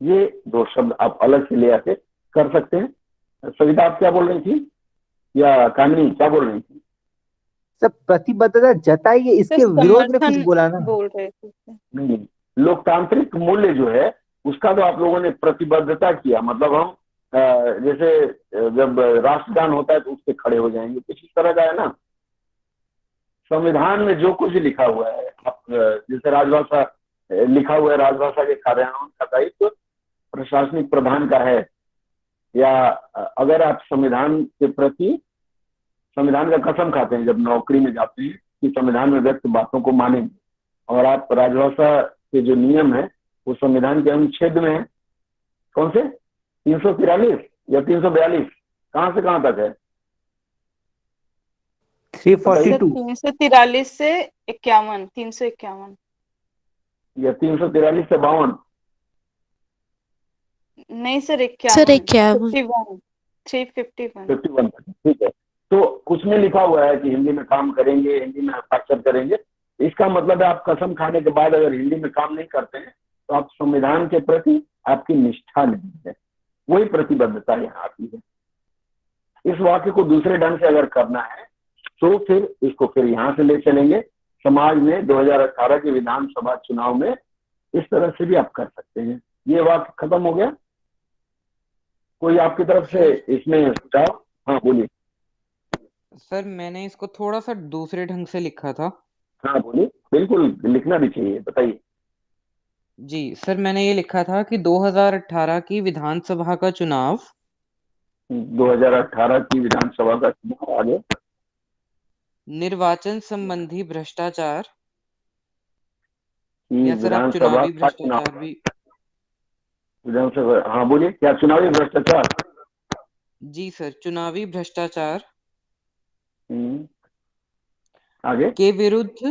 ये 2 शब्द आप अलग से ले आके कर सकते हैं। सविता आप क्या बोल रही थी, या कामिनी क्या बोल रही थी? सब प्रतिबद्धता जताई है, इसके विरोध में कुछ बोला ना। बोल रहे थे। नहीं, लोकतांत्रिक मूल्य जो है उसका तो आप लोगों ने प्रतिबद्धता किया। मतलब हम जैसे जब राष्ट्रगान होता है तो उससे खड़े हो जाएंगे, कुछ इस तरह का है ना। संविधान में जो कुछ लिखा हुआ है, आप जैसे राजभाषा लिखा हुआ है, राजभाषा के कार्यान्वयन का दायित्व प्रशासनिक प्रधान का है, या अगर आप संविधान के प्रति संविधान का कसम खाते हैं जब नौकरी में जाते हैं कि संविधान में व्यक्त बातों को मानेंगे, और आप राजभाषा के जो नियम है वो संविधान के अनुच्छेद में है। कौन से? 343 या 342, कहां से कहां तक है? 342 343 से 51, 351 या 343 से 52? नहीं सर, 51 51, ठीक है। तो उसमें लिखा हुआ है कि हिंदी में काम करेंगे, हिंदी में हस्ताक्षर करेंगे। इसका मतलब है आप कसम खाने के बाद अगर हिंदी में काम नहीं करते हैं तो आप संविधान के प्रति आपकी निष्ठा नहीं है। वही प्रतिबद्धता यहाँ आती है। इस वाक्य को दूसरे ढंग से अगर करना है तो फिर इसको फिर यहाँ से ले चलेंगे समाज में 2018 के विधानसभा चुनाव में, इस तरह से भी आप कर सकते हैं। ये वाक्य खत्म हो गया। कोई आपकी तरफ से इसमें सुझाव? हाँ बोलिए। सर मैंने इसको थोड़ा सा दूसरे ढंग से लिखा था। हाँ बोलिए, बिल्कुल लिखना भी चाहिए, बताइए। जी सर, मैंने ये लिखा था कि 2018 की विधानसभा का चुनाव 2018 की विधानसभा का चुनाव आगे निर्वाचन संबंधी भ्रष्टाचार, की या सर आप विधानसभा चुनावी का चुनाव, भ्रष्टाचार भी। विधानसभा, हाँ बोलिए, क्या चुनावी भ्रष्टाचार? जी सर, चुनावी भ्रष्टाचार आगे के विरुद्ध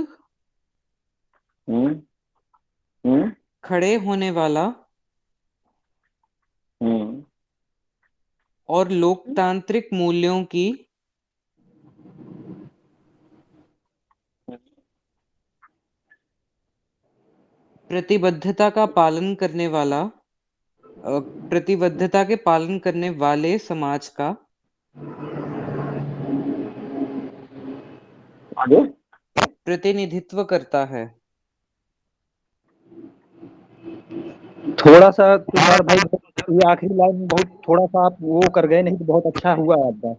हम्म हम्म खड़े होने वाला हम्म और लोकतांत्रिक मूल्यों की प्रतिबद्धता का पालन करने वाला, प्रतिबद्धता के पालन करने वाले समाज का आगे प्रतिनिधित्व करता है। थोड़ा सा कुमार भाई, ये आखिरी लाइन में बहुत थोड़ा सा आप वो कर गए, नहीं तो बहुत अच्छा हुआ आपका।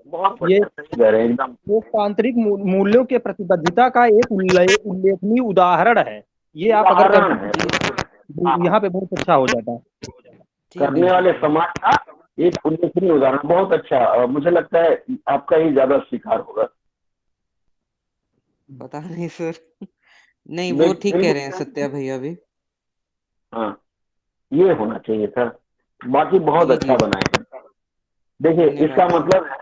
बहुत ये सही कह रहे हैं एकदम। लोकतांत्रिक मूल्यों के प्रतिबद्धता का एक उल्लेखनीय उदाहरण है। ये आप अगर कर उदाहरण है, यहाँ पे बहुत अच्छा हो जाता है। करने वाले समाज का एक उल्लेखनीय उदाहरण। बहुत अच्छा, मुझे लगता है आपका ही ज्यादा स्वीकार होगा। पता नहीं सर। नहीं, वो देख ठीक कह रहे हैं बिल्कुल, सत्या भैया भी। हाँ ये होना चाहिए था, बाकी बहुत जी अच्छा जी, बनाए हैं। देखिए इसका धन्यवाद सर। मतलब है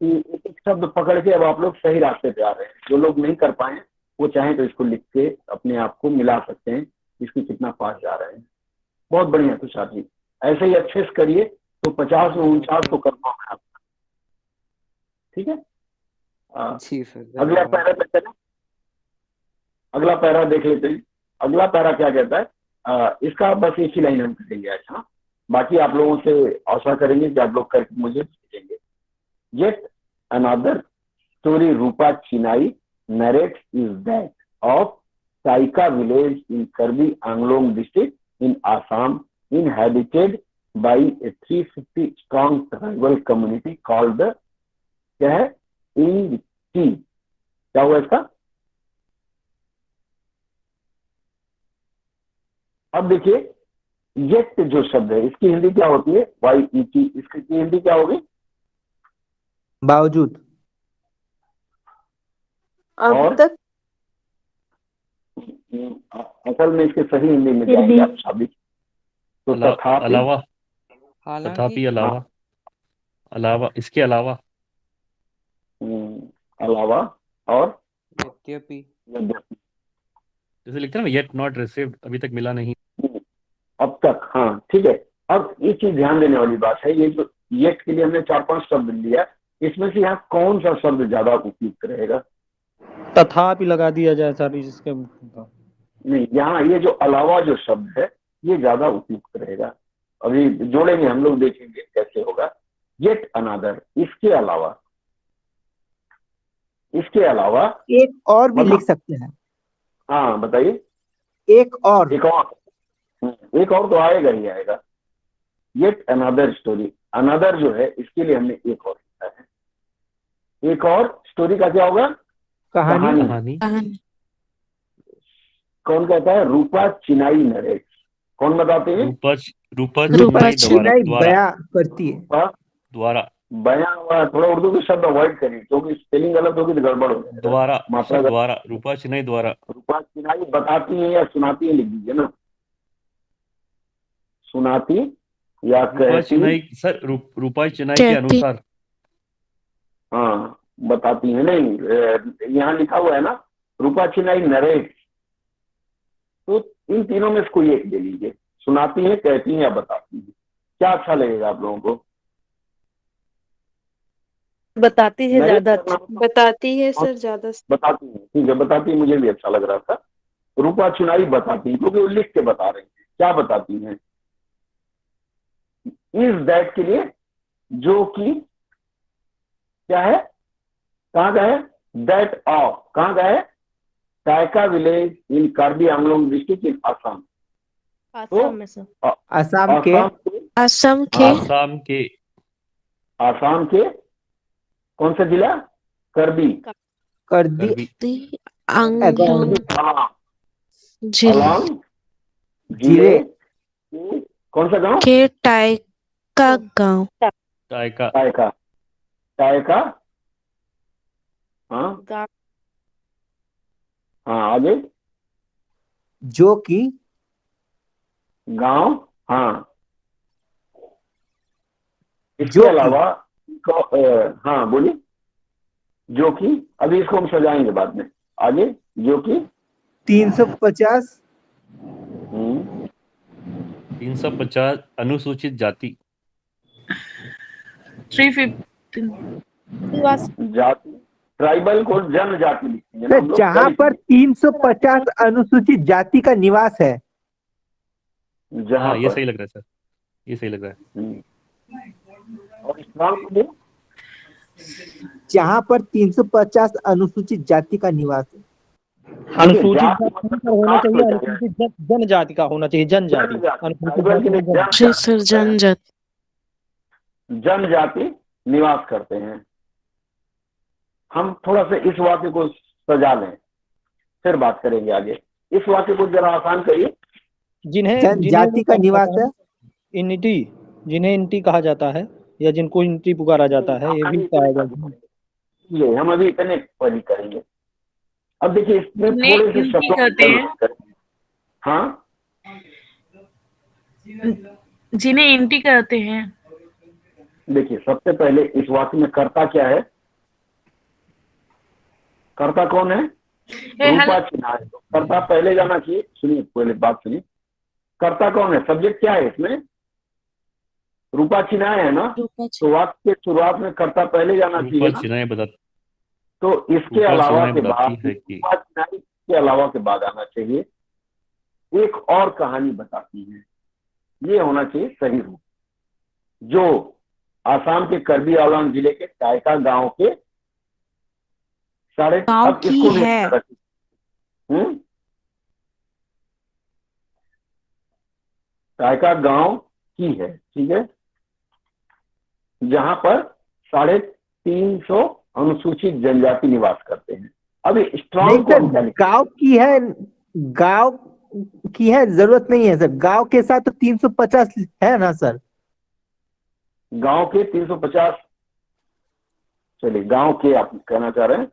कि एक एक शब्द पकड़ के अब आप लोग सही रास्ते पे आ रहे हैं। जो लोग नहीं कर पाए वो चाहें तो इसको लिख के अपने आप को मिला सकते हैं, इसकी कितना पास जा रहे हैं। बहुत बढ़िया तुषार जी, ऐसे ही अच्छे से करिए तो 50 में धन्यवाद 49 तो सर। कर पाओगे आप। ठीक है, जी सर, अगला धन्यवाद। पैरा पे चलें। अगला पैरा देख लेते हैं। अगला पैरा क्या कहता है, इसका बस एक ही लाइन हम करेंगे आज। हाँ, बाकी आप लोगों से आशा करेंगे कि आप लोग करके मुझे भेजेंगे। Yet another story Rupa Chinai narrates is that of Saika village in Karbi Anglong district in Assam, inhabited by a 350 strong tribal community called the क्या है इंटी। क्या हुआ इसका? अब देखिए येट जो शब्द है इसकी हिंदी क्या होती है? YET। इसकी हिंदी क्या होगी? बावजूद। अब और तक। असल में इसके सही हिंदी में फिर जाएंगे भी। आप शादी तो तथापि, अलावा, हालांकि। तथापि, अलावा, अलावा, इसके अलावा, अलावा और यद्यपि। यद्यपि। जैसे लिखते हैं ना, येट नॉट रिसीव्ड, अभी तक मिला नहीं। अब तक, हाँ ठीक है। अब ये चीज ध्यान देने वाली बात है, ये जो येट के लिए हमने 4-5 शब्द लिया, इसमें से यहाँ कौन सा शब्द ज्यादा उपयुक्त रहेगा? तथापि लगा दिया जाए सर इसके। नहीं, यहाँ ये जो अलावा जो शब्द है ये ज्यादा उपयुक्त रहेगा। अभी जोड़ेंगे हम लोग, देखेंगे कैसे होगा। येट अनादर, इसके अलावा, इसके अलावा। एक और भी लिख सकते हैं। हाँ बताइए। एक और एक और तो आएगा ही आएगा। येट अनदर स्टोरी, अनदर जो है इसके लिए हमने एक और लिखा है। एक और स्टोरी का क्या होगा? कहानी। कहानी। कौन कहता है? रूपा चिनाई नरेट्स। कौन बताते हैं? रूपा रूपा चिनाई द्वारा बयां करती है। द्वारा बयां हुआ। थोड़ा उर्दू के शब्द अवॉइड करिए क्योंकि स्पेलिंग गलत होगी तो गड़बड़ हो जाएगा। द्वारा मात्रा सर, द्वारा, रूपा चिनाई द्वारा। रूपा चिनाई बताती है या सुनाती है, लिख दीजिए ना। सुनाती या रूपा कहती। चिनाई सर, रूपा चिनाई के कहती। अनुसार। हाँ बताती है, नहीं यहाँ लिखा हुआ है ना रूपा चिनाई नरेट, तो इन तीनों में से कोई एक ले लीजिए। सुनाती है, कहती है या बताती है, क्या अच्छा लगेगा आप लोगों को? बताती है नरेट ज्यादा करना अच्छा। बताती है सर ज्यादा। बताती है, ठीक है, बताती है मुझे भी अच्छा लग रहा था। रूपा चिनाई बताती है क्योंकि वो लिख के बता रही है। क्या बताती है? इज दैट के लिए जो कि क्या है, कहाँ का है? दैट ऑफ, कहाँ का है? Sayka village in Karbi Anglong district in Assam. Assam में सर। असम के। असम के। आसाम के। आसाम के कौन सा जिला? करबी। करदी करबी। आंगलोंग जिले अलोंग जिले कौन सा गांव? के टाइका गांव। टाइका। टायका। टायका। हाँ गाँव। हाँ, आगे। जो कि गांव। हाँ, इसके जो कि अलावा हाँ बोलिए। जो कि अभी इसको हम सजाएंगे बाद में। आगे। जो कि 350 350 अनुसूचित जाति। 350 जाति, ट्राइबल को जनजाति लिखते हैं ना हम लोग। जहां पर 350 अनुसूचित जाति का निवास है। जहां हाँ, ये पर सही लग रहा है सर, ये सही लग रहा है। और स्ट्रांग को बोलो। जहां पर 350 अनुसूचित जाति का निवास है। अनुसूचित जाति जाति मतलब का होना कास्ट चाहिए, हो जाएगा। अनुसूचित जनजाति का होना चाहिए, जनजाति। जनजाति, अनुसूचित ट्राइबल जाति के लोग लिए जी सर, जनजाति। जनजाति निवास करते हैं। हम थोड़ा सा इस वाक्य को सजा लें, फिर बात करेंगे आगे। इस वाक्य को जरा आसान करिए। जिन्हें जनजाति का निवास है। इनिटी, जिन्हें इंटी कहा जाता है या जिनको इंटी पुकारा जाता है, ये भी कहा जाता है। ये हम अभी इतने पर ही करेंगे। अब देखिए इसमें जिन्हें थोड़े से इंटी शब्दों कहते की हैं, जरूरत है। हाँ, जिन्हें इंटी कहते हैं। देखिए सबसे पहले इस वाक्य में कर्ता क्या है? कर्ता कौन है? रूपा चिन्हाय। तो कर्ता पहले जाना चाहिए। सुनिए, पहले बात सुनिए, कर्ता कौन है? सब्जेक्ट क्या है इसमें? रूपा चिन्हाय है ना, तो वाक्य के शुरुआत में कर्ता पहले जाना चाहिए रूपा ना। चिन्हाय बता तो इसके रूपा अलावा चिन्हाय के बताती बाद, है कि रूपा चिन्हाय के अलावा के बाद आना चाहिए एक और कहानी बताती है। ये होना चाहिए सही रूप, जो आसाम के कर्बी आंगलॉन्ग जिले के टाइका गांव के साढ़े, गांव अब की इसको भी है। टाइका गांव की है, ठीक है, जहां पर 350 अनुसूचित जनजाति निवास करते हैं। अभी नहीं स्ट्रांग को हम क्या सर, लिखें? गांव की है, गांव की है, जरूरत नहीं है सर। गांव के साथ तो 350 है ना सर। गांव के 350, चलिए गांव के आप कहना चाह रहे हैं।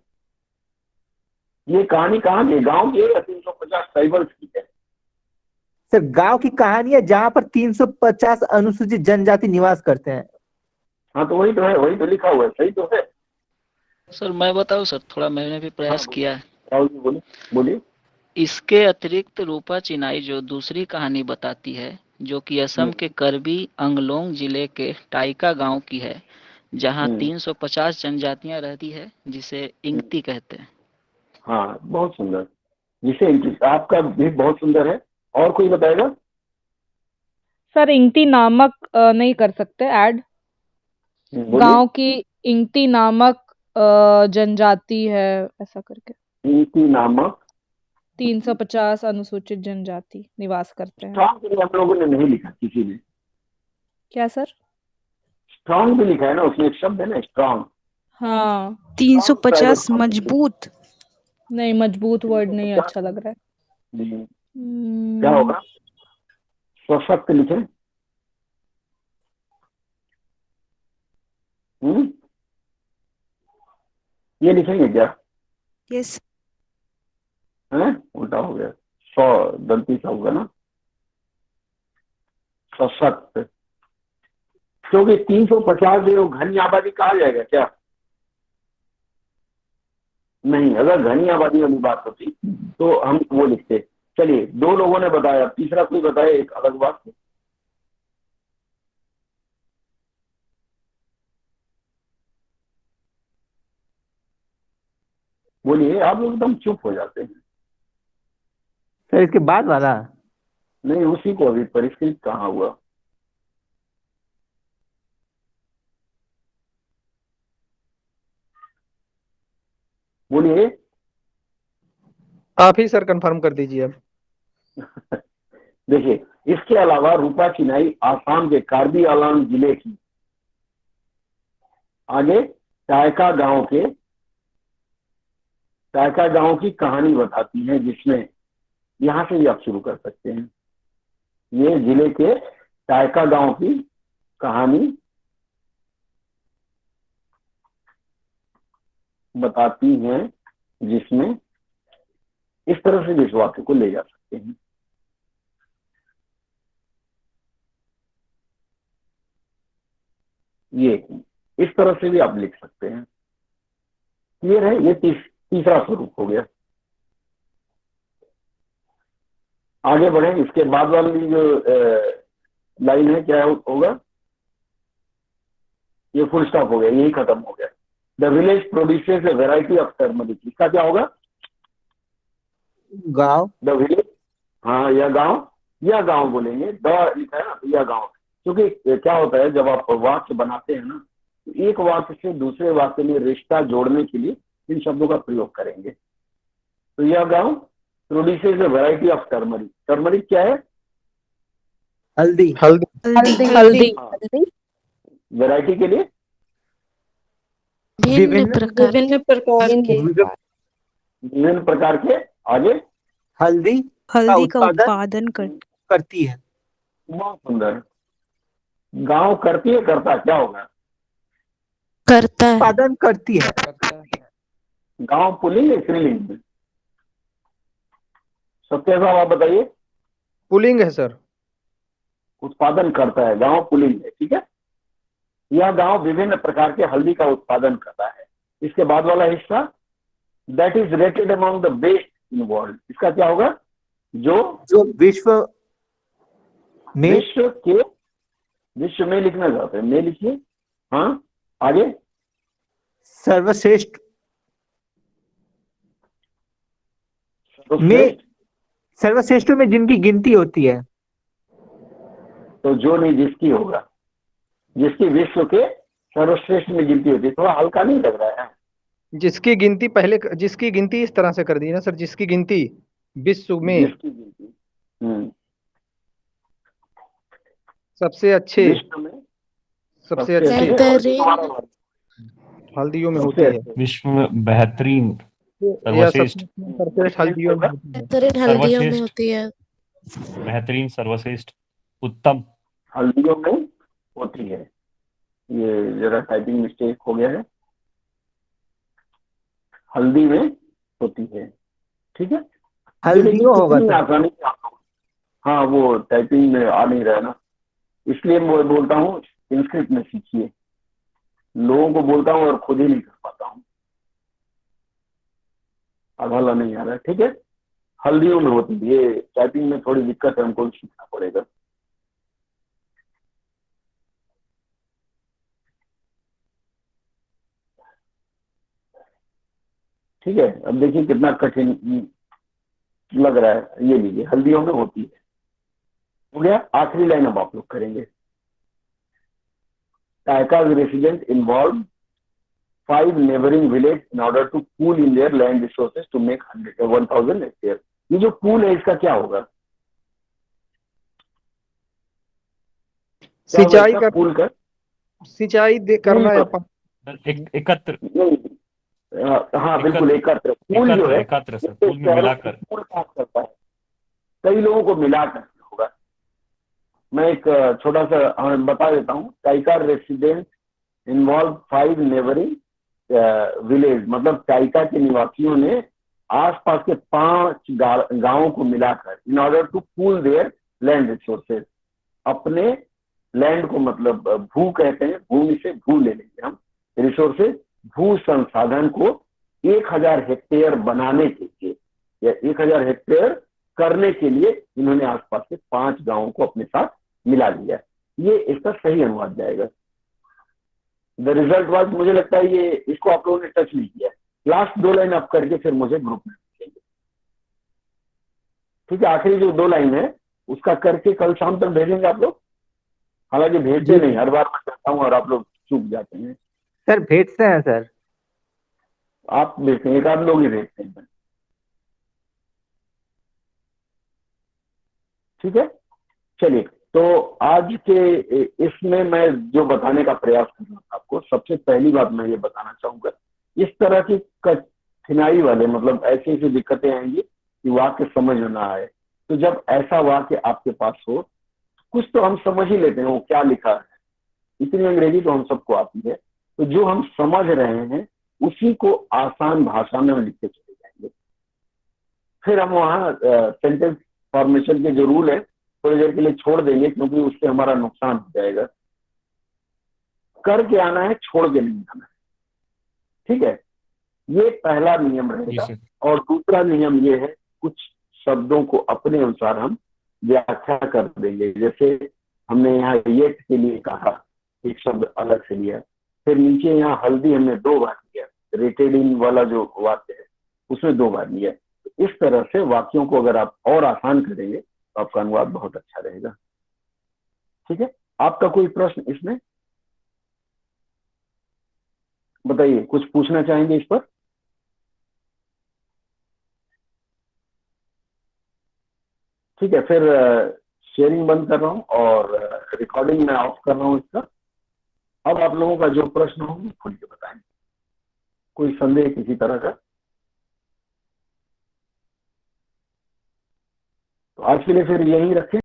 ये कहानी कहाँ की है? गांव की है या 350 ट्राइबल्स की है? सर गांव की कहानी है जहां पर 350 अनुसूचित जनजाति निवास करते हैं। हाँ तो वही तो है, वही तो लिखा हुआ है, सही तो है। सर मैं बताऊं सर, थोड़ा मैंने भी प्रयास हाँ, किया है। राहुल जी बोलिए बोलिए। इसके अतिरिक्त रूपा चिनाई जो दूसरी कहानी बताती है, जो कि असम के कर्बी अंगलोंग जिले के टाइका गांव की है, जहां 350 जनजातियां रहती है, जिसे इंगती कहते हैं। हाँ बहुत सुंदर, जिसे आपका भी बहुत सुंदर है। और कोई बताएगा? सर इंगती नामक नहीं कर सकते ऐड? बोलिए। गांव की इंगती नामक जनजाति है, ऐसा करके। इंगती नामक 350 अनुसूचित जनजाति निवास करते हैं। स्ट्रांग के लिए हम लोगों ने नहीं लिखा किसी ने। क्या सर? स्ट्रांग भी लिखा है ना, उसमें एक शब्द है ना, स्ट्रांग। हाँ 350 मजबूत। नहीं, मजबूत वर्ड नहीं अच्छा लग रहा है। क्या होगा? सशक्त लिखे। ये लिखेंगे क्या? यस। है उल्टा हो गया, 100 गलती से होगा ना, सशक्त। क्योंकि 350 जो घनी आबादी कहा जाएगा क्या? नहीं, अगर घनी आबादी वाली बात होती तो हम वो लिखते। चलिए, 2 लोगों ने बताया, तीसरा कोई बताए एक अलग बात। बोलिए, आप लोग एकदम चुप हो जाते हैं। सर इसके बाद वाला? नहीं, उसी को अभी परिष्कृत कहाँ हुआ? बोलिए। आप ही सर कंफर्म कर दीजिए अब। देखिए, इसके अलावा रूपा चिनाई आसाम के कार्बी आंगलॉन्ग जिले की आगे टाइका गांव की कहानी बताती है, जिसमें यहां से भी आप शुरू कर सकते हैं। ये जिले के टाइका गांव की कहानी बताती है, जिसमें इस तरह से इस वाक्य को ले जा सकते हैं। ये इस तरह से भी आप लिख सकते हैं। क्लियर है? ये तीसरा स्वरूप हो गया। आगे बढ़े, इसके बाद वाली जो लाइन है क्या होगा? ये फुल स्टॉप हो गया, यही खत्म हो गया। The village produces a variety of turmeric. इसका क्या होगा? गांव। द विलेज, हाँ, या गांव बोलेंगे, द लिखा है ना, या गांव। क्योंकि क्या होता है, जब आप वाक्य बनाते हैं ना, तो एक वाक्य से दूसरे वाक्य में रिश्ता जोड़ने के लिए इन शब्दों का प्रयोग करेंगे। तो यह गांव produces A variety of turmeric. Turmeric क्या है? हल्दी। हल्दी। वैरायटी के लिए भिन्न प्रकार विभिन्न प्रकार के। आगे हल्दी का उत्पादन करती है। बहुत सुंदर। गांव करती है, करता क्या होगा? करता है। उत्पादन करती है। गांव पुल्लिंग है स्त्रीलिंग में? सत्य साहब आप बताइए। पुलिंग है सर। उत्पादन करता है, गांव पुलिंग है, ठीक है। यह गांव विभिन्न प्रकार के हल्दी का उत्पादन करता है। इसके बाद वाला हिस्सा, that is rated among the best in world, इसका क्या होगा? जो विश्व में विश्व में लिखना चाहते हैं, में लिखिए। हाँ, आगे। सर्वश्रेष्ठ में जिनकी गिनती होती है। तो जो नहीं, जिसकी होगा, जिसकी विश्व के सर्वश्रेष्ठ में गिनती होती है। थोड़ा हल्का नहीं लग रहा है? जिसकी गिनती इस तरह से कर दी ना सर, जिसकी गिनती विश्व में जिसकी गिनती सबसे अच्छे विश्व में सबसे अच्छे बेहतरीन हल्दियों में होती है। विश्व में बेहतरीन या सर्वश्रेष्ठ सर्वश्रेष्ठ हल्दियों में होती है। बेहतरीन हल्दियों में होती है। बेहतरीन, सर्वश्रेष्ठ, उत्तम हल्दियों में होती है। ये जरा टाइपिंग मिस्टेक हो गया है। हल्दी में होती है, ठीक है। हल्दियों होगा कितनी सर। आसानी से आप, हाँ वो टाइपिंग में आ नहीं रहा है ना, इसलिए मैं बोलता हूँ संस्कृत में सीखिए। लोगों को बोलता हूँ और खुद ही नहीं कर पाता हूँ, अगला नहीं आ रहा है, ठीक है। हल्दियों में होती है, ये टाइपिंग में थोड़ी दिक्कत है, हमको सीखना पड़ेगा। ठीक है, अब देखिए कितना कठिन लग रहा है। ये लीजिए, हल्दियों में होती है, हो गया। आखिरी लाइन अब आप लोग करेंगे। Taikas residents involved 5 neighboring villages in order to pool in their land resources to make 1,000 hectares. ये जो पूल है इसका क्या होगा? सिंचाई का पूल का करना या एकत्र। हाँ बिल्कुल, एकत्र। पूल जो है एकत्र सर, पूल में मिलाकर पूल काम करता है, कई लोगों को मिलाकर होगा। मैं एक छोटा सा बता देता हूँ। Taika resident involve 5 neighbouring village, मतलब टाइका के निवासियों ने आसपास के 5 गांवों को मिलाकर, in order to pool their land resources, अपने लैंड को, मतलब भू कहते हैं, भूमि से भू ले लेंगे हम, रिसोर्सेज भू संसाधन को 1000 हेक्टेयर बनाने के लिए या 1000 हेक्टेयर करने के लिए इन्होंने आसपास के 5 गांवों को अपने साथ मिला लिया। ये इसका सही अनुवाद जाएगा। द रिजल्ट वाज, मुझे लगता है ये इसको आप लोगों ने टच नहीं किया। लास्ट 2 लाइन आप करके फिर मुझे ग्रुप में भेजेंगे, ठीक है। आखिरी जो 2 लाइन है उसका करके कल शाम तक भेजेंगे आप लोग। हालांकि भेजते नहीं, हर बार मैं कहता हूँ और आप लोग चूक जाते हैं। सर भेजते हैं सर, आप भेजते हैं, 1 आध लोग ही भेजते हैं, ठीक है। चलिए, तो आज के इसमें मैं जो बताने का प्रयास कर रहा हूँ आपको, सबसे पहली बात मैं ये बताना चाहूंगा, इस तरह की कठिनाई वाले, मतलब ऐसी ऐसी दिक्कतें आएंगी कि वाक्य समझ में ना आए। तो जब ऐसा वाक्य आपके पास हो, कुछ तो हम समझ ही लेते हैं वो क्या लिखा है। इतनी अंग्रेजी तो हम सबको आती है, तो जो हम समझ रहे हैं उसी को आसान भाषा में हम लिखते चले जाएंगे। फिर हम वहाँ सेंटेंस फॉर्मेशन के जो रूल है थोड़ी देर के लिए छोड़ देंगे, क्योंकि उससे हमारा नुकसान हो जाएगा। करके आना है, छोड़ के नहीं आना है, ठीक है। ये पहला नियम रहेगा। और दूसरा नियम ये है, कुछ शब्दों को अपने अनुसार हम व्याख्या कर देंगे। जैसे हमने यहाँ येट के लिए कहा, एक शब्द अलग से लिया, फिर नीचे यहाँ हल्दी हमने 2 बार लिया, रेटेड इन वाला जो वाक्य है उसमें 2 बार लिया। इस तरह से वाक्यों को अगर आप और आसान करेंगे तो आपका अनुवाद बहुत अच्छा रहेगा, ठीक है। आपका कोई प्रश्न इसमें बताइए, कुछ पूछना चाहेंगे इस पर? ठीक है, फिर शेयरिंग बंद कर रहा हूँ और रिकॉर्डिंग में ऑफ कर रहा हूँ इसका। अब आप लोगों का जो प्रश्न हो खुल के बताएं, कोई संदेह किसी तरह का? तो आज के लिए फिर यही रखें।